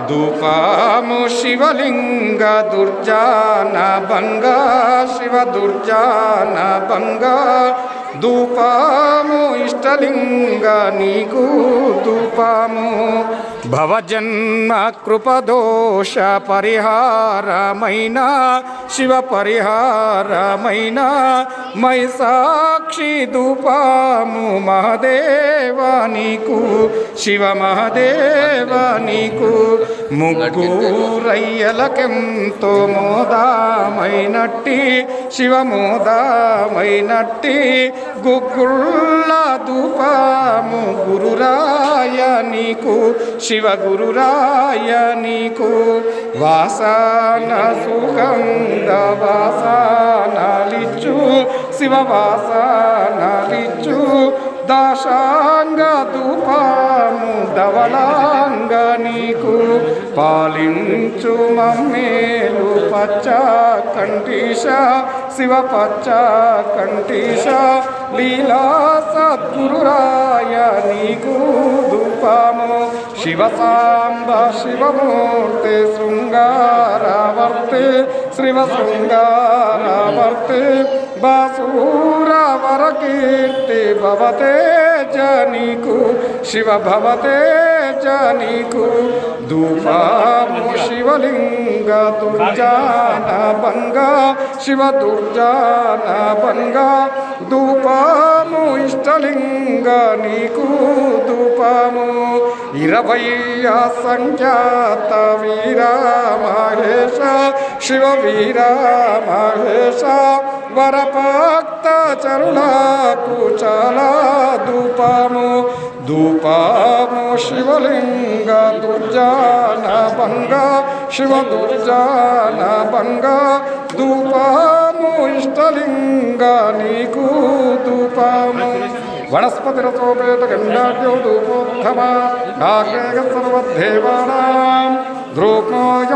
ధూపము శివలింగ దుర్జాన భంగ శివ దుర్జాన భంగ ధూపము ఇష్టలింగ నీకు ధూపము భవజన్మ కృపదోష పరిహారమైన శివ పరిహారమైన మై సాక్షి ధూపము మహదేవ నీకు శివ మహదేవ నీకు ముగ్గురయ్యలకెంతో మోదామైనట్టి శివ మోదామైనట్టి గుగ్గుళ్ళ ధూపము గురురాయ నీకు శివ గురురాయ నీకు వాసన సుగంధ వాసనలిచ్చు శివ వాసనలిచ్చు దాశాంగ ధూపము ధవళాంగ నీకు పాలించు మమ్మేలు పచ్చ కంఠీశ శివ పచ్చ కంఠీశ లీలా సద్గురురాయ నీకు ధూపము శివ సాంబ శివమూర్తి శృంగారవర్తి శ్రీవ శృంగారవర్తి బాసూర వరకీర్తి భవతే జనీకు శివ భవతే జనీకు ధూపము శివలింగ దుర్జాన భంగ శివ దుర్జాన భంగ ధూపము ఇష్టలింగ నీకు ధూపము 20 సంఖ్యాత వీర మహేశ శివ వీర మహేశ వరభక్త చరుణకు చాలా ధూపము ధూపము శివలింగ దుర్జాన భంగ శివ దుర్జాన భంగ ధూపము ఇష్టలింగ నీకు ధూపము వనస్పతిరతోపేత గండాఢ్యో ధూపోత్తమ నాగేగ సర్వదేవానాం ధ్రువోయం